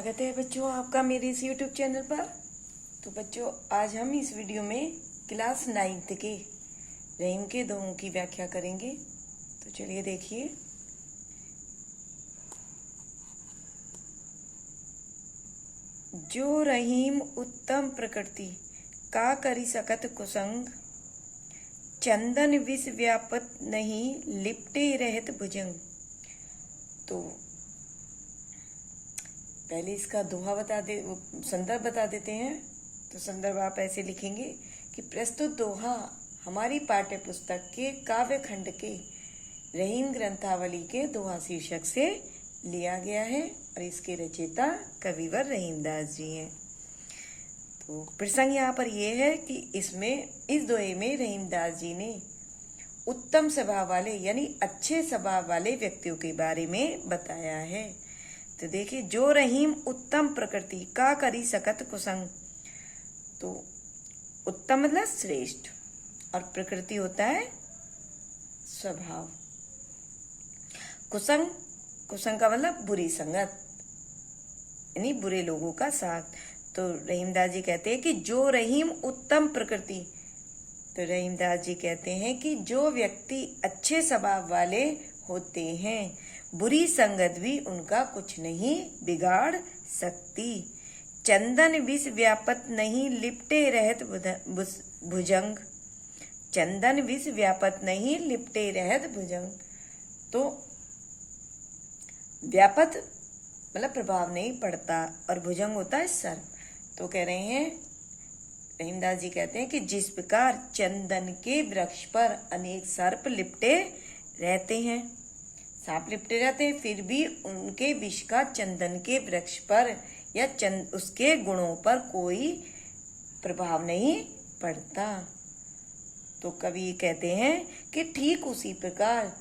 स्वागत है बच्चों आपका मेरे इस YouTube चैनल पर। तो बच्चों आज हम इस वीडियो में क्लास 9th के रहीम के दोहों की व्याख्या करेंगे। तो चलिए देखिए। जो रहीम उत्तम प्रकृति का करी सकत कुसंग, चंदन विष व्यापत नहीं लिपटे रहत भुजंग। तो पहले इसका दोहा संदर्भ बता देते हैं। तो संदर्भ आप ऐसे लिखेंगे कि प्रस्तुत दोहा हमारी पाठ्य पुस्तक के काव्य खंड के रहीम ग्रंथावली के दोहा शीर्षक से लिया गया है और इसके रचयिता कविवर रहीमदास जी हैं। तो प्रसंग यहाँ पर यह है कि इस दोहे में रहीमदास जी ने उत्तम स्वभाव वाले यानी अच्छे स्वभाव वाले व्यक्तियों के बारे में बताया है। तो देखिए, जो रहीम उत्तम प्रकृति का करी सकत कुसंग। तो उत्तम मतलब श्रेष्ठ और प्रकृति होता है स्वभाव। कुसंग का मतलब बुरी संगत यानी बुरे लोगों का साथ। तो रहीमदास जी कहते हैं कि जो रहीम उत्तम प्रकृति, तो रहीमदास जी कहते हैं कि जो व्यक्ति अच्छे स्वभाव वाले होते हैं, बुरी संगत भी उनका कुछ नहीं बिगाड़ सकती। चंदन विष व्यापत नहीं लिपटे रहत भुजंग। चंदन विष व्यापत नहीं लिपटे रहत भुजंग। तो व्यापत मतलब प्रभाव नहीं पड़ता और भुजंग होता है सर। तो कह रहे हैं रहीमदास जी कहते हैं कि जिस प्रकार चंदन के वृक्ष पर अनेक सर्प लिपटे रहते हैं, सांप लिपटे रहते हैं, फिर भी उनके विष का चंदन के वृक्ष पर या उसके गुणों पर कोई प्रभाव नहीं पड़ता। तो कवि कहते हैं कि ठीक उसी प्रकार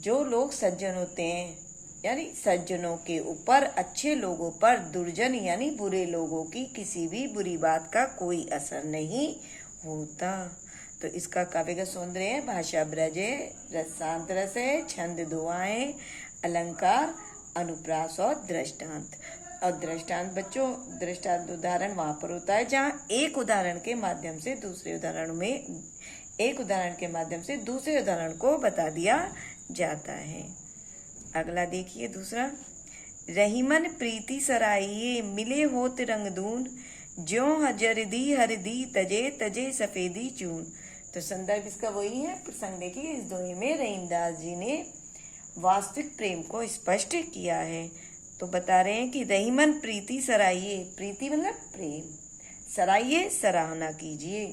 जो लोग सज्जन होते हैं यानी सज्जनों के ऊपर, अच्छे लोगों पर दुर्जन यानी बुरे लोगों की किसी भी बुरी बात का कोई असर नहीं होता। तो इसका काव्य का सौंदर्य है, भाषा ब्रज है, रसांत रस है, छंद दोहाएं, अलंकार, अनुप्रास और दृष्टांत। और दृष्टांत बच्चों, दृष्टांत उदाहरण वहां पर होता है जहाँ एक उदाहरण के माध्यम से दूसरे उदाहरण को बता दिया जाता है। अगला देखिए दूसरा। रहीमन प्रीति सराइये मिले होत रंगदून, ज्यों हजरदी हरदी तजे तजे सफेदी चून। तो संदर्भ इसका वही है। प्रसंग देखिए, इस दोहे में रहीमदास जी ने वास्तविक प्रेम को स्पष्ट किया है। तो बता रहे हैं कि रहीमन प्रीति सराइये, प्रीति मतलब प्रेम, सराइये सराहना कीजिए।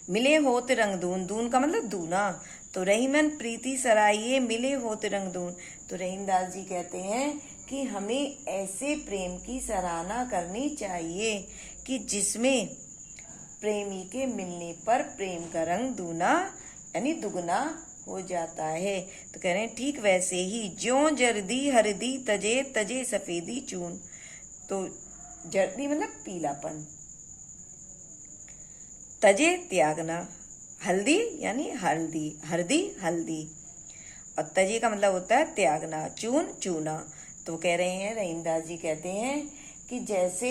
मिले होत रंगदून, दून का मतलब दूना। तो रहीमन प्रीति सराइये मिले होत रंगदून। तो रहीमदास जी कहते हैं कि हमें ऐसे प्रेम की सराहना करनी चाहिए कि जिसमें प्रेमी के मिलने पर प्रेम का रंग दूना यानी दुगना हो जाता है। तो कह रहे हैं ठीक वैसे ही ज्यों जर्दी हरदी तजे तजे सफेदी चून। तो जर्दी मतलब पीलापन, तजे त्यागना, हल्दी यानी हल्दी और तजे का मतलब होता है त्यागना, चून चूना। तो कह रहे हैं रहीमदास जी कहते हैं कि जैसे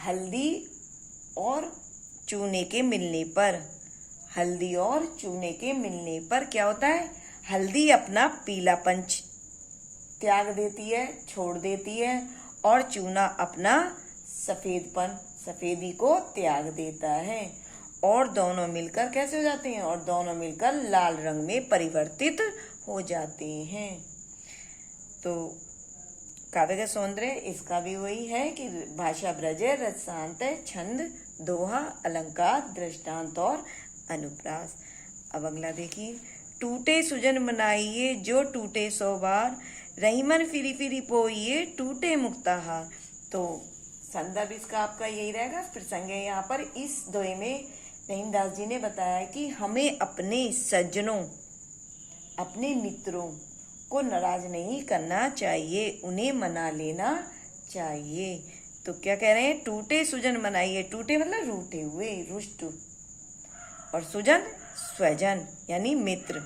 हल्दी और चूने के मिलने पर क्या होता है, हल्दी अपना पीलापन त्याग देती है, छोड़ देती है, और चूना अपना सफेदी को त्याग देता है, और दोनों मिलकर कैसे हो जाते हैं, और दोनों मिलकर लाल रंग में परिवर्तित हो जाते हैं। तो काव्य का सौंदर्य इसका भी वही है कि भाषा ब्रज है, रसांत है, छंद दोहा, अलंकार, दृष्टांत और अनुप्रास। अब अगला देखिए। टूटे सुजन मनाइए जो टूटे 100 बार, रहीमन फिरी फिरी पोइए टूटे मुक्ताहार। तो संदर्भ इसका आपका यही रहेगा। प्रसंग है यहाँ पर। इस दोहे में रहीमदास जी ने बताया कि हमें अपने सज्जनों, अपने मित्रों को नाराज नहीं करना चाहिए, उन्हें मना लेना चाहिए। तो क्या कह रहे हैं, टूटे सुजन मनाइए। टूटे मतलब रूठे हुए, रुष्ट, और सुजन स्वजन यानी मित्र।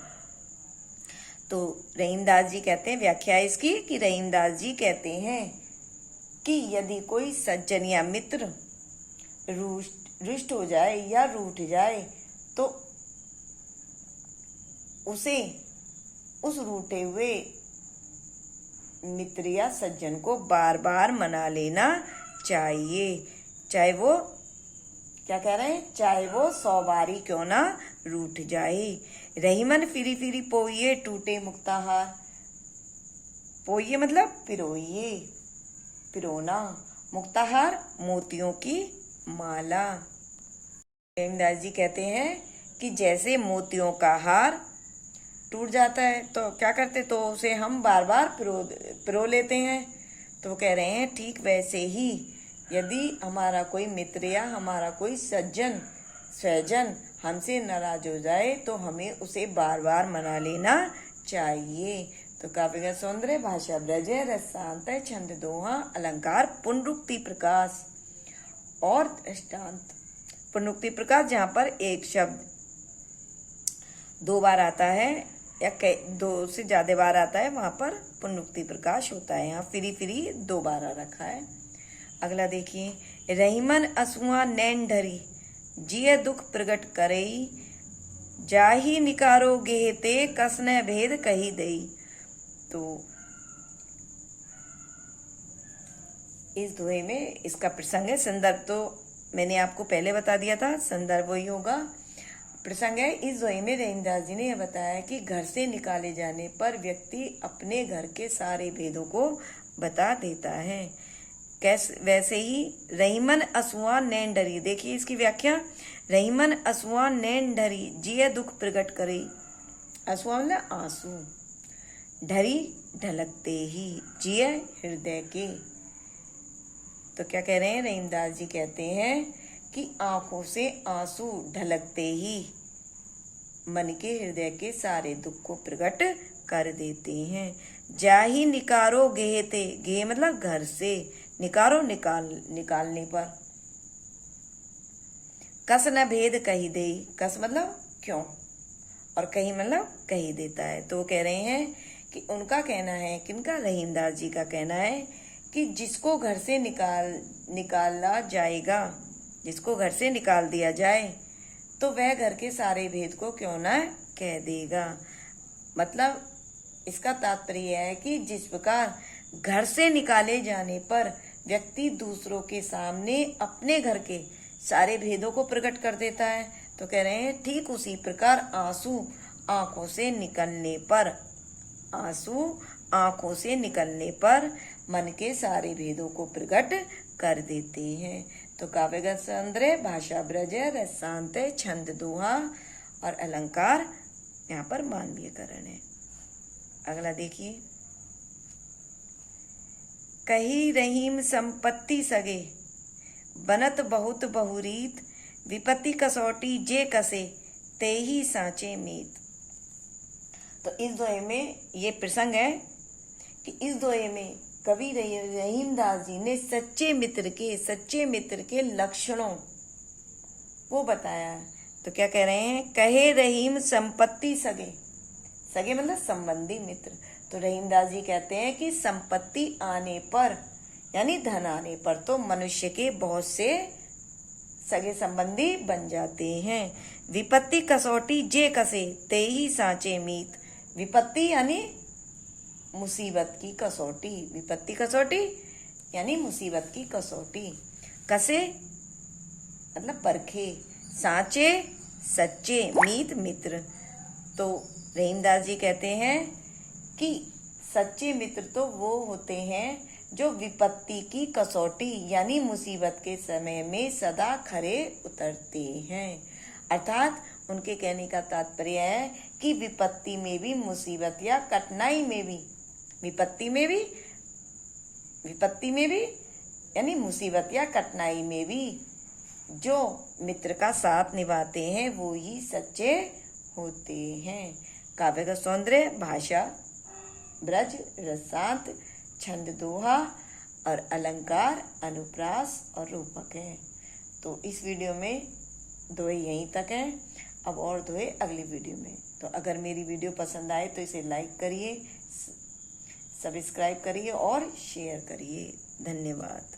तो रहीमदास जी कहते हैं, व्याख्या इसकी कि रहीमदास जी कहते हैं कि यदि कोई सज्जन या मित्र रुष्ट हो जाए या रूठ जाए तो उसे उस रूठे हुए मित्र या सज्जन को बार बार मना लेना चाहिए, चाहे वो क्या कह रहे हैं, चाहे वो 100 बारी क्यों ना रूठ जाए। रहीमन फिरी फिरी पोइये टूटे मुक्ताहार, पोइये मतलब पिरोइये, पिरोना, मुक्ताहार मोतियों की माला। रहीमदास जी कहते हैं कि जैसे मोतियों का हार टूट जाता है तो क्या करते, तो उसे हम बार बार पिरो लेते हैं। तो वो कह रहे हैं ठीक वैसे ही यदि हमारा कोई मित्र या हमारा कोई सज्जन स्वजन हमसे नाराज हो जाए तो हमें उसे बार बार मना लेना चाहिए। तो काव्य का सौंदर्य, भाषा ब्रज, रसांत, छंद दोहा, अलंकार, पुनरुक्ति प्रकाश और दृष्टांत। पुनरुक्ति प्रकाश जहाँ पर एक शब्द 2 बार आता है या 2 से ज्यादा बार आता है वहां पर पुनरुक्ति प्रकाश होता है। यहाँ फिरी फिरी 2 बार रखा है। अगला देखिए, रहीमन असुआ नैन ढरी जिय दुख प्रगट करई, जाही निकारो गेहते कसने भेद कही दई। तो इस दोहे में इसका प्रसंग है। संदर्भ तो मैंने आपको पहले बता दिया था, संदर्भ वही होगा। प्रसंग है, इस दोहे में रहीमदास जी ने यह बताया कि घर से निकाले जाने पर व्यक्ति अपने घर के सारे भेदों को बता देता है। कैसे, वैसे ही रहीमन असुआ नैन डरी, देखिए इसकी व्याख्या, रहीमन असुआ नैन डरी जिय दुख प्रगट करे। असुआ मतलब आंसू, ढरी ढलकते ही, जिय हृदय के। तो क्या कह रहे हैं, रहीमदास जी कहते हैं कि आंखों से आंसू ढलकते ही मन के हृदय के सारे दुख को प्रकट कर देते हैं। जाही निकारो गेहते, गेह मतलब घर से, निकारो निकालने पर, कस न भेद कही दे, कस मतलब क्यों और कही मतलब कही देता है। तो कह रहे हैं कि उनका कहना है, किनका, रहीमदास जी का कहना है कि जिसको घर से निकाला जाएगा, जिसको घर से निकाल दिया जाए तो वह घर के सारे भेद को क्यों ना कह देगा। मतलब इसका तात्पर्य है कि जिस प्रकार घर से निकाले जाने पर व्यक्ति दूसरों के सामने अपने घर के सारे भेदों को प्रकट कर देता है, तो कह रहे हैं ठीक उसी प्रकार आंसू आंखों से निकलने पर, आंसू आंखों से निकलने पर मन के सारे भेदों को प्रकट कर देते हैं। तो काव्य सौंदर्य, भाषा ब्रज, रसांत, छंद दोहा और अलंकार यहाँ पर मानवीयकरण है। अगला देखिए, कही रहीम संपत्ति सगे बनत बहुत बहुरीत, विपत्ति कसौटी जे कसे ते ही सांचे मीत। तो इस दोहे में ये प्रसंग है कि इस दोहे में कवि रहीमदास जी ने सच्चे मित्र के लक्षणों को बताया। तो क्या कह रहे हैं, कहे रहीम संपत्ति सगे, सगे मतलब संबंधी मित्र। तो रहीमदास जी कहते हैं कि संपत्ति आने पर यानी धन आने पर तो मनुष्य के बहुत से सगे संबंधी बन जाते हैं। विपत्ति कसौटी जे कसे ते ही सांचे मीत, विपत्ति यानी मुसीबत की कसौटी, विपत्ति कसौटी यानी मुसीबत की कसौटी, कसे मतलब परखे, सांचे सच्चे, मीत मित्र। तो रहीमदास जी कहते हैं कि सच्चे मित्र तो वो होते हैं जो विपत्ति की कसौटी यानी मुसीबत के समय में सदा खरे उतरते हैं। अर्थात उनके कहने का तात्पर्य है कि विपत्ति में भी, मुसीबत या कठिनाई में भी, विपत्ति में भी यानी मुसीबत या कठिनाई में भी जो मित्र का साथ निभाते हैं वो ही सच्चे होते हैं। काव्य का सौंदर्य, भाषा ब्रज, रसांत, छंद दोहा और अलंकार, अनुप्रास और रूपक है। तो इस वीडियो में दोहे यहीं तक है। अब और धोए अगली वीडियो में। तो अगर मेरी वीडियो पसंद आए तो इसे लाइक करिए, सब्सक्राइब करिए और शेयर करिए। धन्यवाद।